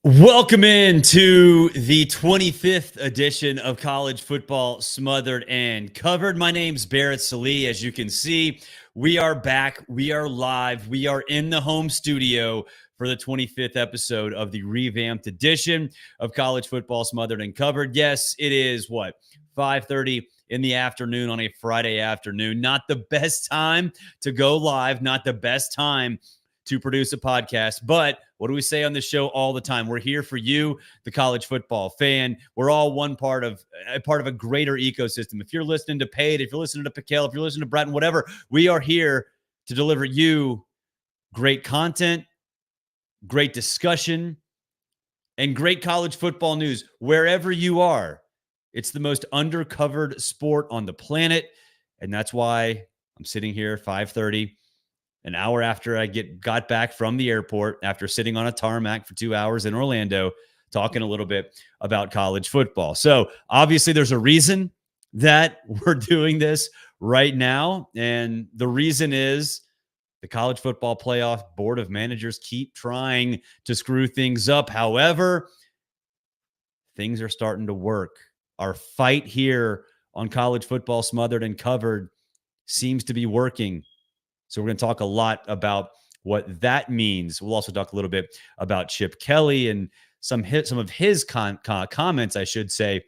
Welcome into the 25th edition of College Football Smothered and Covered. My name's Barrett Salee. As you can see, we are back. We are live. We are in the home studio for the 25th episode of the revamped edition of College Football Smothered and Covered. Yes, it is 5:30 in the afternoon on a Friday afternoon. Not the best time to go live, not the best time to produce a podcast. But what do we say on the show all the time? We're here for you, the college football fan. We're all one part of a greater ecosystem. If you're listening to Pate, if you're listening to Piquel, if you're listening to Bratton, whatever, we are here to deliver you great content, great discussion, and great college football news wherever you are. It's the most undercovered sport on the planet, and that's why I'm sitting here 5:30 an hour after I got back from the airport after sitting on a tarmac for 2 hours in Orlando, talking a little bit about college football. So obviously there's a reason that we're doing this right now. And the reason is the College Football Playoff Board of Managers keep trying to screw things up. However, things are starting to work. Our fight here on College Football Smothered and Covered seems to be working. So we're going to talk a lot about what that means. We'll also talk a little bit about Chip Kelly and some of his comments, I should say,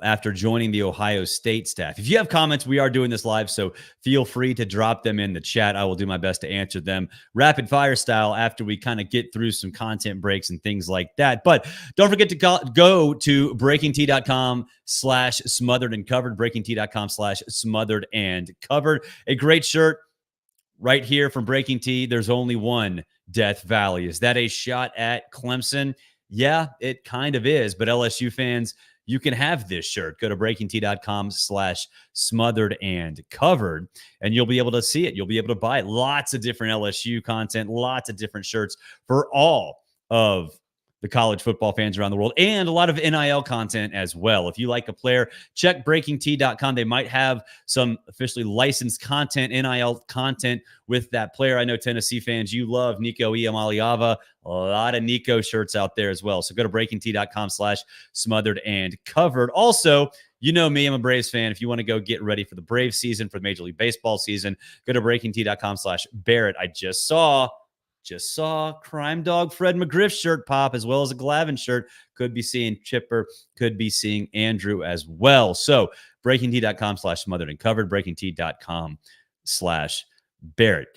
after joining the Ohio State staff. If you have comments, we are doing this live, so feel free to drop them in the chat. I will do my best to answer them rapid fire style after we kind of get through some content breaks and things like that. But don't forget to go to breakingt.com/smothered and covered, breakingt.com/smothered and covered. A great shirt right here from Breaking T. There's only one Death Valley. Is that a shot at Clemson? Yeah, it kind of is. But LSU fans, you can have this shirt. Go to breakingt.com/smothered and covered, and you'll be able to see it. You'll be able to buy it. Lots of different LSU content, lots of different shirts for all of the college football fans around the world, and a lot of NIL content as well. If you like a player, check breakingt.com. They might have some officially licensed content, NIL content with that player. I know Tennessee fans, you love Nico Iamaleava. A lot of Nico shirts out there as well. So go to breakingt.com/smothered and covered. Also, you know me, I'm a Braves fan. If you want to go get ready for the Braves season, for the Major League Baseball season, go to breakingt.com/Barrett. I just saw Crime Dog Fred McGriff shirt pop, as well as a Glavin shirt. Could be seeing Chipper, could be seeing Andrew as well. So breakingt.com/smothered and covered, breakingt.com/Barrett.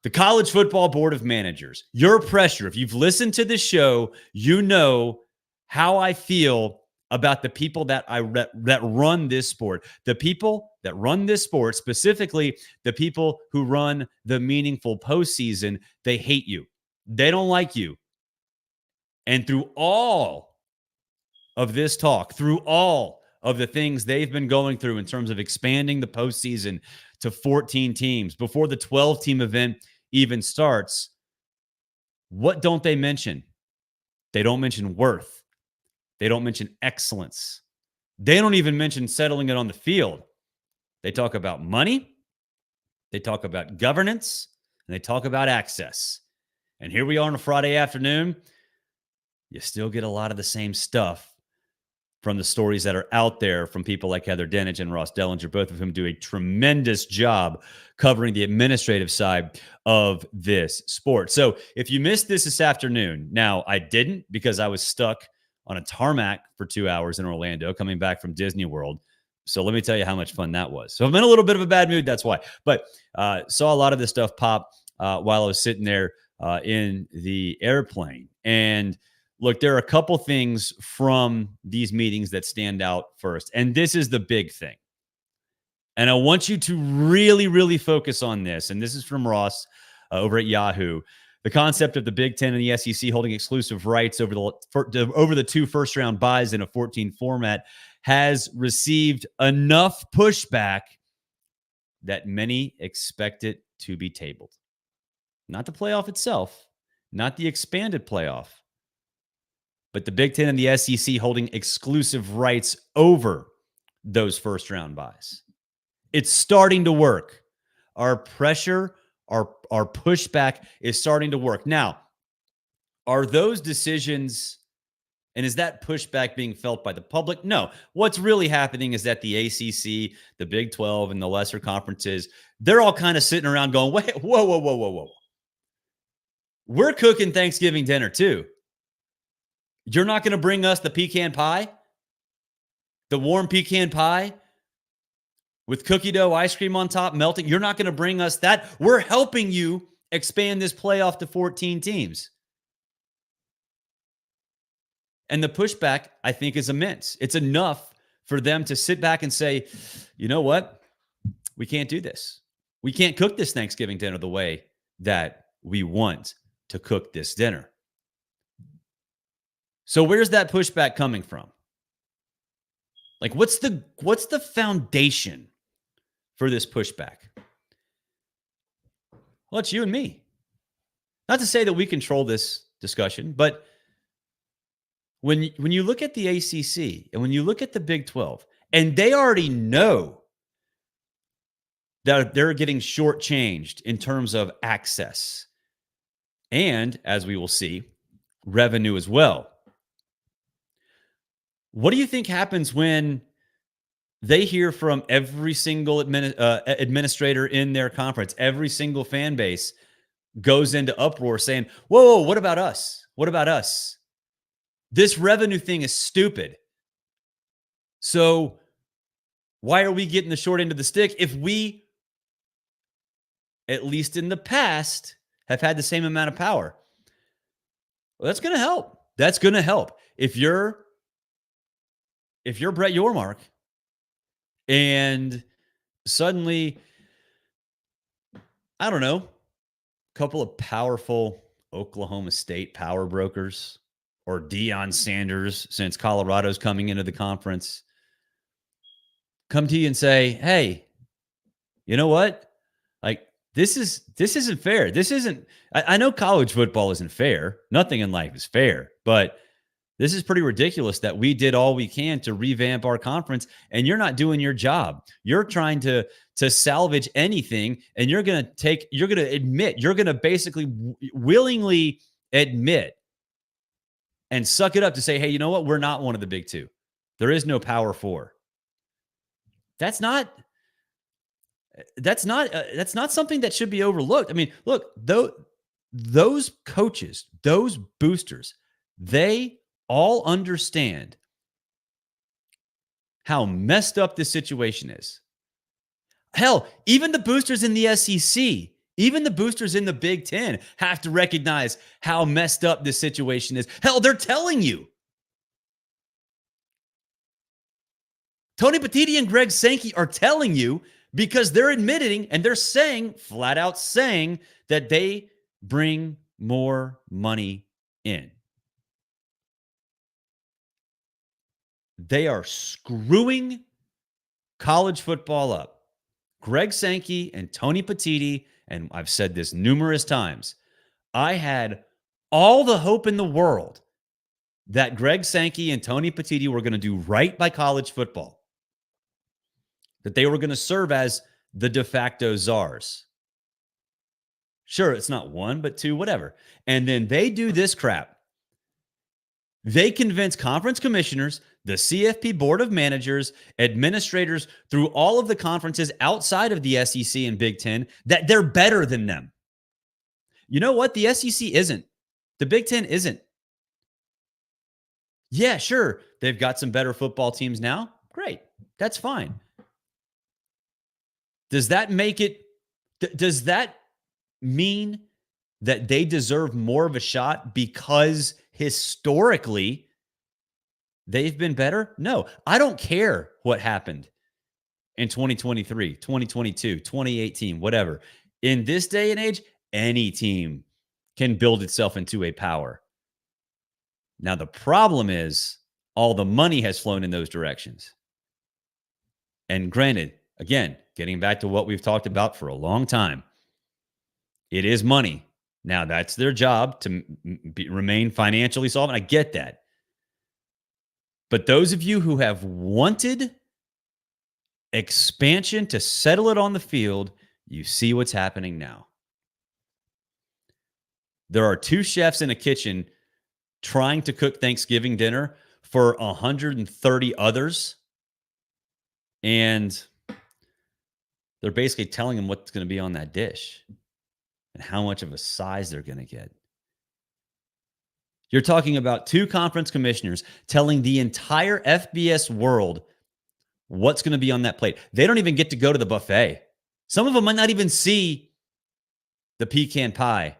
The College Football Board of Managers, your pressure. If you've listened to the show, you know how I feel about the people that run this sport. The people that run this sport, specifically the people who run the meaningful postseason, they hate you. They don't like you. And through all of this talk, through all of the things they've been going through in terms of expanding the postseason to 14 teams before the 12-team event even starts, what don't they mention? They don't mention worth. They don't mention excellence. They don't even mention settling it on the field. They talk about money. They talk about governance. And they talk about access. And here we are on a Friday afternoon. You still get a lot of the same stuff from the stories that are out there from people like Heather Dinich and Ross Dellinger, both of whom do a tremendous job covering the administrative side of this sport. So if you missed this afternoon, now I didn't because I was stuck on a tarmac for 2 hours in Orlando coming back from Disney World. So let me tell you how much fun that was. So I'm in a little bit of a bad mood. That's why. But saw a lot of this stuff pop while I was sitting there in the airplane. And look, there are a couple things from these meetings that stand out first. And this is the big thing. And I want you to really, really focus on this. And this is from Ross over at Yahoo. The concept of the Big Ten and the SEC holding exclusive rights over the two first-round buys in a 14 format has received enough pushback that many expect it to be tabled. Not the playoff itself, not the expanded playoff, but the Big Ten and the SEC holding exclusive rights over those first-round buys. It's starting to work. Our pressure, our pushback is starting to work. Now, Are those decisions, and is that pushback being felt by the public? No. What's really happening is that the ACC, the Big 12, and the lesser conferences, they're all kind of sitting around going, wait, whoa, whoa, whoa, whoa, whoa. We're cooking Thanksgiving dinner too. You're not going to bring us the pecan pie, the warm pecan pie with cookie dough ice cream on top melting. You're not going to bring us that. We're helping you expand this playoff to 14 teams. And the pushback, I think, is immense. It's enough for them to sit back and say, you know what? We can't do this. We can't cook this Thanksgiving dinner the way that we want to cook this dinner. So where's that pushback coming from? Like, what's the foundation for this pushback? Well, it's you and me. Not to say that we control this discussion, but when you look at the ACC and when you look at the Big 12, and they already know that they're getting shortchanged in terms of access and, as we will see, revenue as well. What do you think happens when they hear from every single administrator in their conference, every single fan base goes into uproar saying, whoa, what about us? What about us? This revenue thing is stupid. So why are we getting the short end of the stick if we, at least in the past, have had the same amount of power? Well, that's going to help. That's going to help. If you're Brett Yormark and suddenly, I don't know, a couple of powerful Oklahoma State power brokers or Deion Sanders, since Colorado's coming into the conference, come to you and say, hey, you know what? Like, this isn't fair. This isn't, I know college football isn't fair. Nothing in life is fair, but this is pretty ridiculous that we did all we can to revamp our conference and you're not doing your job. You're trying to salvage anything, and you're going to basically willingly admit and suck it up to say, hey, you know what? We're not one of the big two. There is no Power Four. That's not something that should be overlooked. I mean, look, those coaches, those boosters, they all understand how messed up this situation is. Hell, even the boosters in the SEC, even the boosters in the Big Ten have to recognize how messed up this situation is. Hell, they're telling you. Tony Petitti and Greg Sankey are telling you because they're admitting and they're saying, flat out saying, that they bring more money in. They are screwing college football up. Greg Sankey and Tony Petitti, and I've said this numerous times, I had all the hope in the world that Greg Sankey and Tony Petitti were going to do right by college football, that they were going to serve as the de facto czars. Sure, it's not one, but two, whatever. And then they do this crap. They convince conference commissioners, the CFP board of managers, administrators through all of the conferences outside of the SEC and Big Ten that they're better than them. You know what? The SEC isn't. The Big Ten isn't. Yeah, sure. They've got some better football teams now. Great. That's fine. Does that make it, does that mean that they deserve more of a shot because historically they've been better? No, I don't care what happened in 2023, 2022, 2018, whatever. In this day and age, any team can build itself into a power. Now, the problem is all the money has flown in those directions. And granted, again, getting back to what we've talked about for a long time, it is money. Now, that's their job to remain financially solvent. I get that. But those of you who have wanted expansion to settle it on the field, you see what's happening now. There are two chefs in a kitchen trying to cook Thanksgiving dinner for 130 others. And they're basically telling them what's going to be on that dish and how much of a size they're going to get. You're talking about 2 conference commissioners telling the entire FBS world what's going to be on that plate. They don't even get to go to the buffet. Some of them might not even see the pecan pie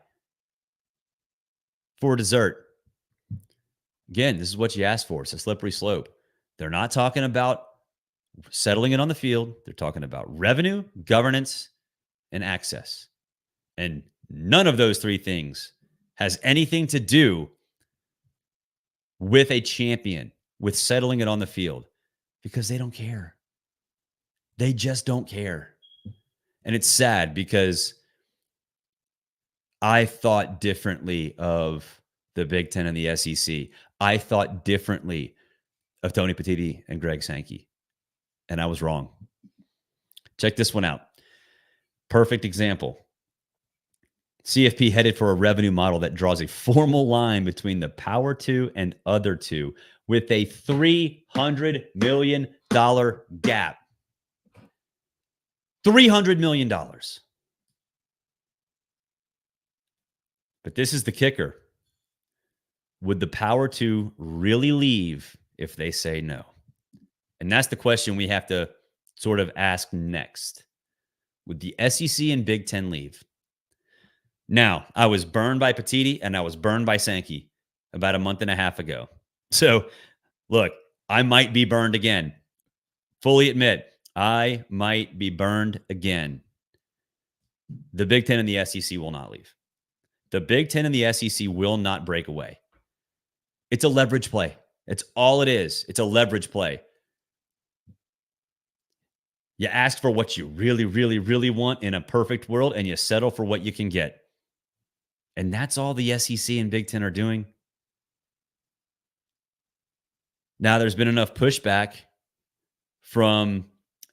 for dessert. Again, this is what you asked for. It's a slippery slope. They're not talking about settling it on the field. They're talking about revenue, governance, and access. And none of those 3 things has anything to do with a champion, with settling it on the field, because they don't care. They just don't care. And it's sad because I thought differently of the Big Ten and the SEC. I thought differently of Tony Petitti and Greg Sankey, and I was wrong. Check this one out. Perfect example. CFP headed for a revenue model that draws a formal line between the Power 2 and Other 2 with a $300 million gap. $300 million. But this is the kicker. Would the Power 2 really leave if they say no? And that's the question we have to sort of ask next. Would the SEC and Big Ten leave? Now, I was burned by Petitti and I was burned by Sankey about a month and a half ago. So, look, I might be burned again. Fully admit, I might be burned again. The Big Ten and the SEC will not leave. The Big Ten and the SEC will not break away. It's a leverage play. It's all it is. It's a leverage play. You ask for what you really, really, really want in a perfect world, and you settle for what you can get. And that's all the SEC and Big Ten are doing. Now, there's been enough pushback from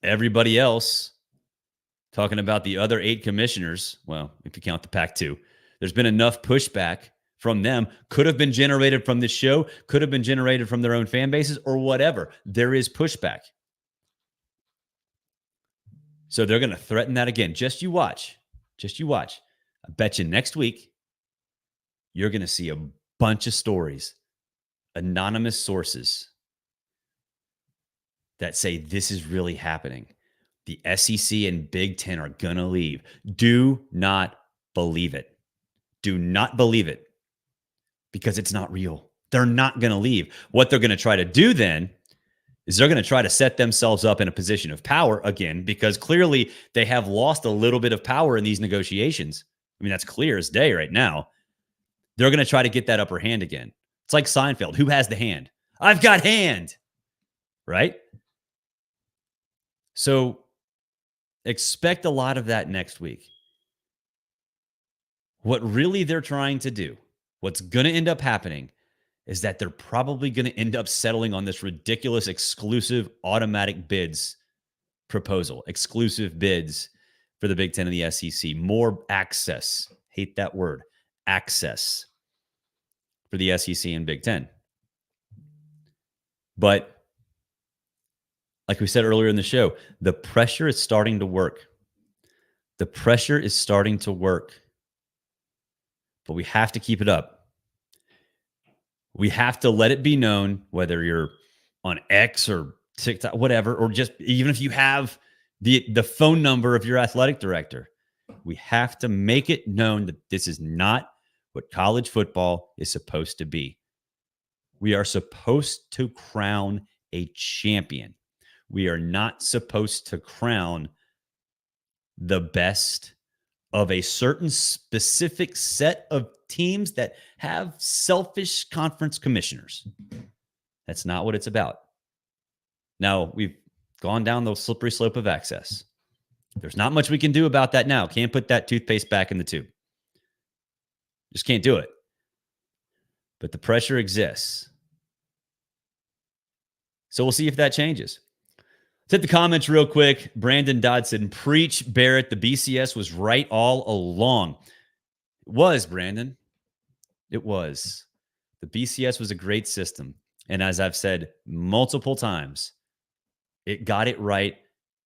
everybody else talking about the other 8 commissioners. Well, if you count the Pac-2, there's been enough pushback from them. Could have been generated from this show, could have been generated from their own fan bases or whatever. There is pushback. So they're going to threaten that again. Just you watch. Just you watch. I bet you next week, you're going to see a bunch of stories, anonymous sources that say this is really happening. The SEC and Big Ten are going to leave. Do not believe it. Do not believe it because it's not real. They're not going to leave. What they're going to try to do then is they're going to try to set themselves up in a position of power again, because clearly they have lost a little bit of power in these negotiations. I mean, that's clear as day right now. They're going to try to get that upper hand again. It's like Seinfeld. Who has the hand? I've got hand. Right? So expect a lot of that next week. What really they're trying to do, what's going to end up happening, is that they're probably going to end up settling on this ridiculous exclusive automatic bids proposal, exclusive bids for the Big Ten and the SEC, more access. Hate that word, access for the SEC and Big Ten. But like we said earlier in the show, the pressure is starting to work. The pressure is starting to work. But we have to keep it up. We have to let it be known, whether you're on X or TikTok, whatever, or just even if you have the phone number of your athletic director, we have to make it known that this is not what college football is supposed to be. We are supposed to crown a champion. We are not supposed to crown the best of a certain specific set of teams that have selfish conference commissioners. That's not what it's about. Now, we've gone down the slippery slope of access. There's not much we can do about that now. Can't put that toothpaste back in the tube. Just can't do it. But the pressure exists. So we'll see if that changes. Let's hit the comments real quick. Brandon Dodson, preach, Barrett. The BCS was right all along. It was, Brandon. It was. The BCS was a great system. And as I've said multiple times, it got it right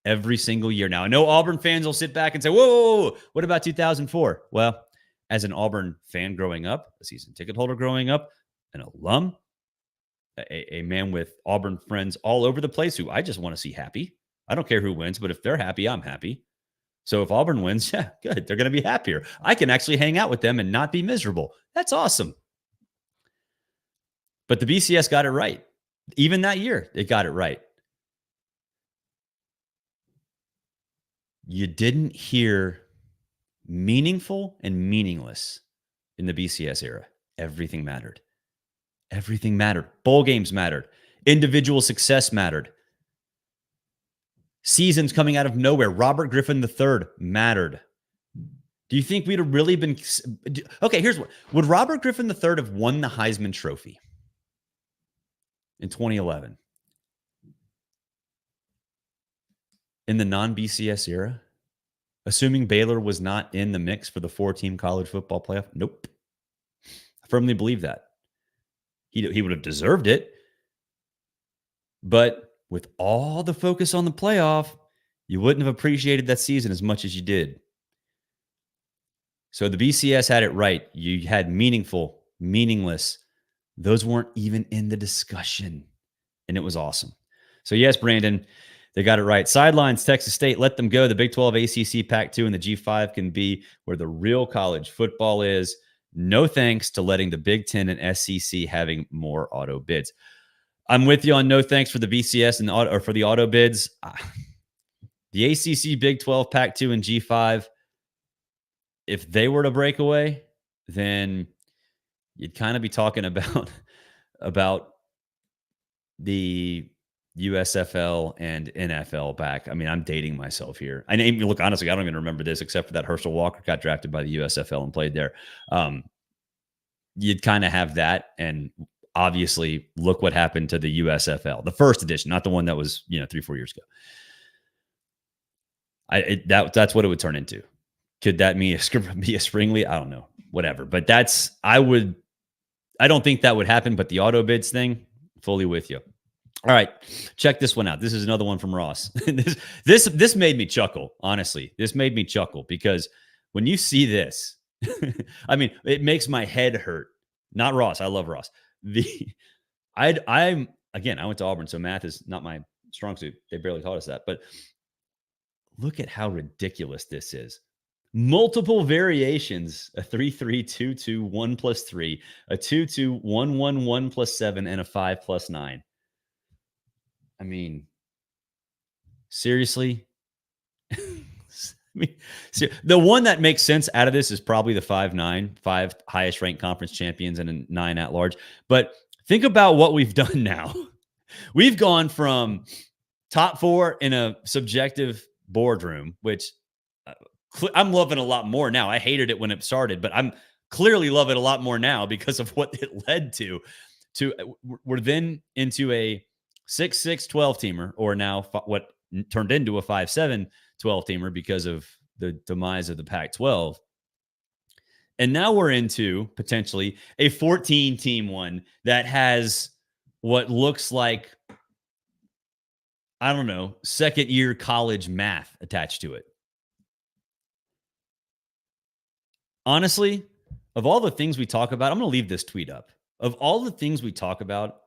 every single year. Now, I know Auburn fans will sit back and say, whoa, what about 2004? Well, as an Auburn fan growing up, a season ticket holder growing up, an alum, a man with Auburn friends all over the place who I just want to see happy. I don't care who wins, but if they're happy, I'm happy. So if Auburn wins, yeah, good. They're going to be happier. I can actually hang out with them and not be miserable. That's awesome. But the BCS got it right. Even that year, it got it right. You didn't hear meaningful and meaningless in the BCS era. Everything mattered. Everything mattered. Bowl games mattered. Individual success mattered. Seasons coming out of nowhere. Robert Griffin III mattered. Do you think we'd have really been... Okay, here's what. Would Robert Griffin III have won the Heisman Trophy in 2011 in the non-BCS era? Assuming Baylor was not in the mix for the 4-team college football playoff? Nope. I firmly believe that. He would have deserved it. But with all the focus on the playoff, you wouldn't have appreciated that season as much as you did. So the BCS had it right. You had meaningful, meaningless. Those weren't even in the discussion. And it was awesome. So yes, Brandon, they got it right. Sidelines, Texas State, let them go. The Big 12, ACC, Pac-2, and the G5 can be where the real college football is. No thanks to letting the Big 10 and SEC having more auto bids. I'm with you on no thanks for the BCS and or for the auto bids. The ACC, Big 12, Pac-2, and G5, if they were to break away, then you'd kind of be talking about the USFL and NFL back. I mean, I'm dating myself here. Look, honestly, I don't even remember this except for that Herschel Walker got drafted by the USFL and played there. You'd kind of have that, and obviously, look what happened to the USFL, the first edition, not the one that was 3-4 years ago. That's what it would turn into. Could that be a spring league? I don't know. Whatever. But I don't think that would happen. But the auto bids thing, fully with you. All right, check this one out. This is another one from Ross. This made me chuckle. Honestly, this made me chuckle because when you see this, I mean, it makes my head hurt. Not Ross. I love Ross. I went to Auburn, so math is not my strong suit. They barely taught us that. But look at how ridiculous this is. Multiple variations: a 3-3-2-2, 1 + 3, a 2-2, 1-1, 1 + 7, and a 5 + 9. I mean, seriously? The one that makes sense out of this is probably the 5-9, 5 highest ranked conference champions and a 9 at large. But think about what we've done now. We've gone from top 4 in a subjective boardroom, which I'm loving a lot more now. I hated it when it started, but I'm clearly love it a lot more now because of what it led to. We're then into a 6-6 12-teamer, or now what turned into a 5-7 12-teamer because of the demise of the Pac-12. And now we're into potentially a 14-team one that has what looks like, I don't know, second-year college math attached to it. Honestly, of all the things we talk about, I'm going to leave this tweet up. Of all the things we talk about,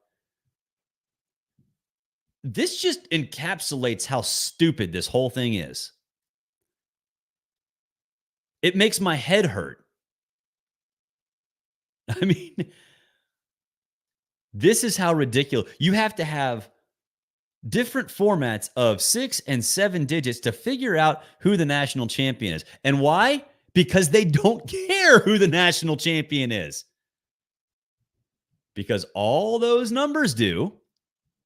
this just encapsulates how stupid this whole thing is. It makes my head hurt. I mean, this is how ridiculous. You have to have different formats of 6 and 7 digits to figure out who the national champion is. And why? Because they don't care who the national champion is. Because all those numbers do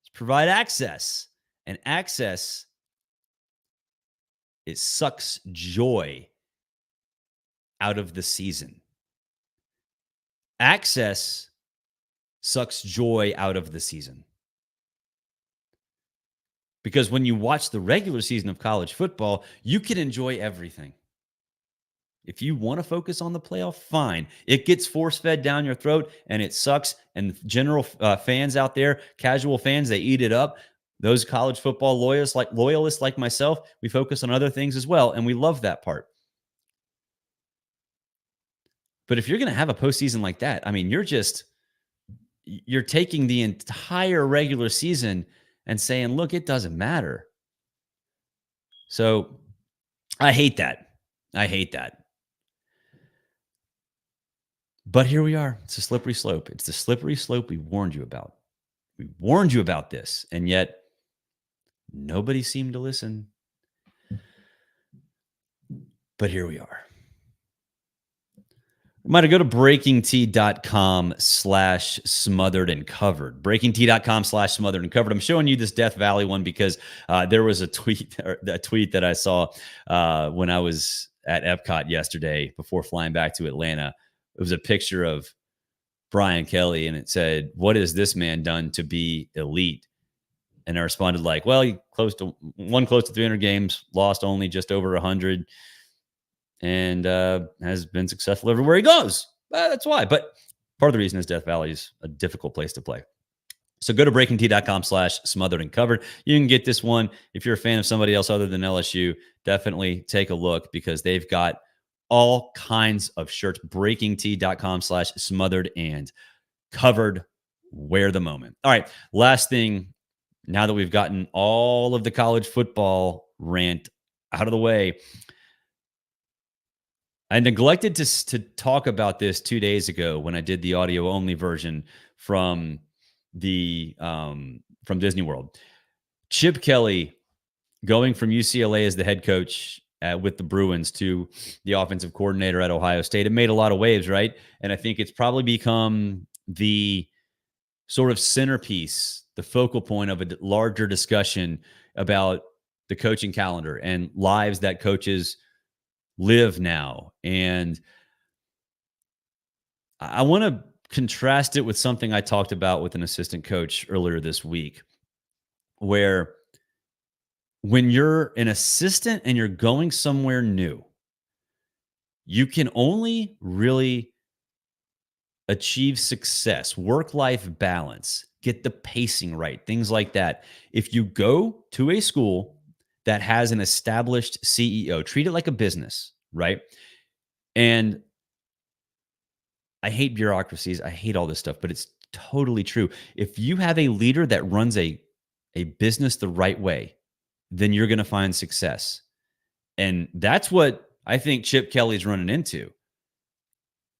is provide access. And access, it sucks joy out of the season. Access sucks joy out of the season. Because when you watch the regular season of college football, you can enjoy everything. If you want to focus on the playoff, fine. It gets force-fed down your throat, and it sucks. And general fans out there, casual fans, they eat it up. Those college football loyalists like myself, we focus on other things as well, and we love that part. But if you're going to have a postseason like that, I mean, you're taking the entire regular season and saying, look, it doesn't matter. So I hate that. I hate that. But here we are. It's a slippery slope. It's the slippery slope we warned you about. We warned you about this, and yet nobody seemed to listen. But here we are. Remember to go to breakingt.com/smothered and covered. breakingt.com/smothered and covered. I'm showing you this Death Valley one because there was a tweet that I saw when I was at Epcot yesterday before flying back to Atlanta. It was a picture of Brian Kelly, and it said, "What has this man done to be elite?" And I responded like, "Well, he won close to 300 games, lost only just over 100, and has been successful everywhere he goes." That's why. But part of the reason is Death Valley is a difficult place to play. So go to breakingt.com/smothered and covered. You can get this one. If you're a fan of somebody else other than LSU, definitely take a look because they've got all kinds of shirts. breakingt.com/smothered and covered. Wear the moment. All right. Last thing, now that we've gotten all of the college football rant out of the way, I neglected to talk about this 2 days ago when I did the audio only version from from Disney World. Chip Kelly going from UCLA as the head coach with the Bruins to the offensive coordinator at Ohio State. It made a lot of waves, right? And I think it's probably become the sort of centerpiece, the focal point of a larger discussion about the coaching calendar and lives that coaches live now. And I want to contrast it with something I talked about with an assistant coach earlier this week, where when you're an assistant and you're going somewhere new, you can only really achieve success, work-life balance, get the pacing right, things like that, if you go to a school that has an established CEO. Treat it like a business, right? And I hate bureaucracies. I hate all this stuff, but it's totally true. If you have a leader that runs a business the right way, then you're going to find success. And that's what I think Chip Kelly's running into.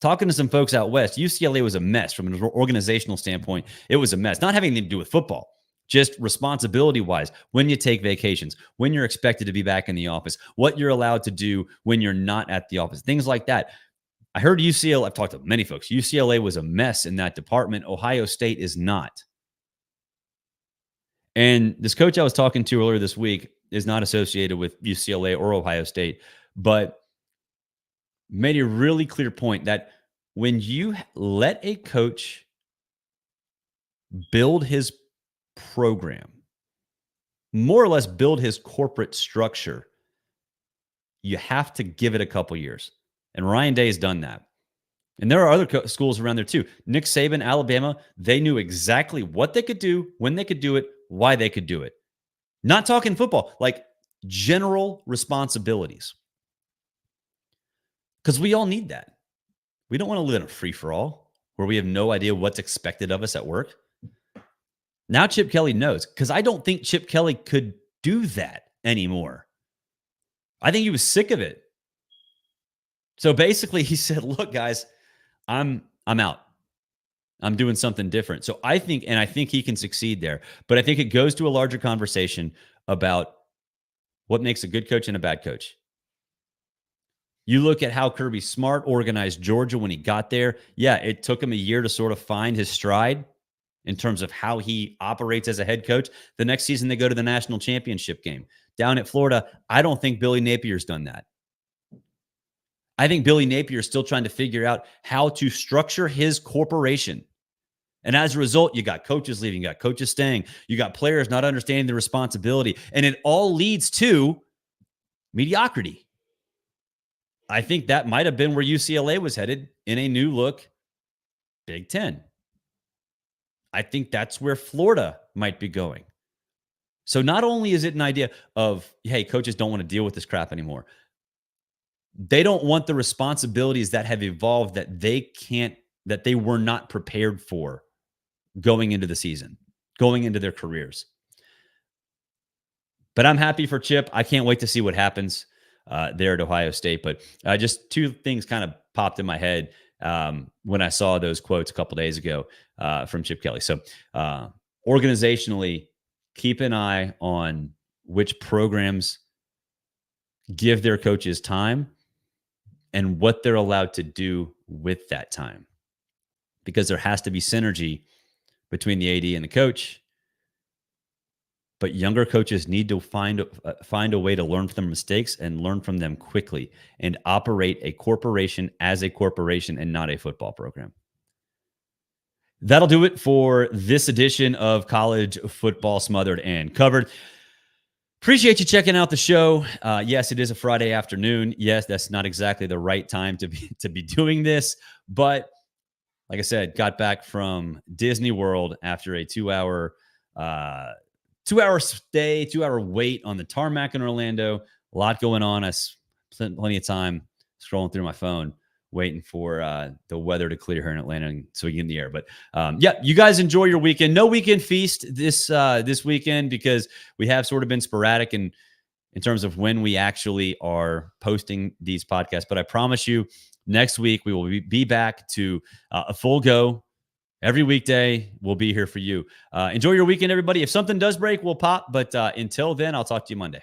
Talking to some folks out west, UCLA was a mess from an organizational standpoint. It was a mess, not having anything to do with football, just responsibility-wise, when you take vacations, when you're expected to be back in the office, what you're allowed to do when you're not at the office, things like that. I heard UCLA, I've talked to many folks, UCLA was a mess in that department. Ohio State is not. And this coach I was talking to earlier this week is not associated with UCLA or Ohio State, but made a really clear point that when you let a coach build his program, more or less build his corporate structure, you have to give it a couple years. And Ryan Day has done that. And there are other schools around there too. Nick Saban, Alabama, they knew exactly what they could do, when they could do it, why they could do it. Not talking football, like general responsibilities. Because we all need that. We don't want to live in a free-for-all where we have no idea what's expected of us at work. Now Chip Kelly knows, because I don't think Chip Kelly could do that anymore. I think he was sick of it. So basically he said, look, guys, I'm out. I'm doing something different. So I think he can succeed there. But I think it goes to a larger conversation about what makes a good coach and a bad coach. You look at how Kirby Smart organized Georgia when he got there. Yeah, it took him a year to sort of find his stride in terms of how he operates as a head coach. The next season, they go to the national championship game. Down at Florida, I don't think Billy Napier's done that. I think Billy Napier is still trying to figure out how to structure his corporation. And as a result, you got coaches leaving, you got coaches staying, you got players not understanding the responsibility. And it all leads to mediocrity. I think that might have been where UCLA was headed in a new look Big Ten. I think that's where Florida might be going. So not only is it an idea of, hey, coaches don't want to deal with this crap anymore. They don't want the responsibilities that have evolved that they were not prepared for going into the season, going into their careers. But I'm happy for Chip. I can't wait to see what happens there at Ohio State. But just two things kind of popped in my head when I saw those quotes a couple days ago from Chip Kelly. So organizationally, keep an eye on which programs give their coaches time and what they're allowed to do with that time. Because there has to be synergy between the AD and the coach. But younger coaches need to find a way to learn from their mistakes and learn from them quickly and operate a corporation as a corporation and not a football program. That'll do it for this edition of College Football Smothered and Covered. Appreciate you checking out the show. Yes, it is a Friday afternoon. Yes, that's not exactly the right time to be doing this, but like I said, got back from Disney World after a 2-hour stay, 2-hour wait on the tarmac in Orlando. A lot going on. I spent plenty of time scrolling through my phone, waiting for the weather to clear here in Atlanta so we can get in the air. But yeah, you guys enjoy your weekend. No weekend feast this weekend because we have sort of been sporadic in terms of when we actually are posting these podcasts. But I promise you, next week we will be back to a full go. Every weekday, we'll be here for you. Enjoy your weekend, everybody. If something does break, we'll pop. But until then, I'll talk to you Monday.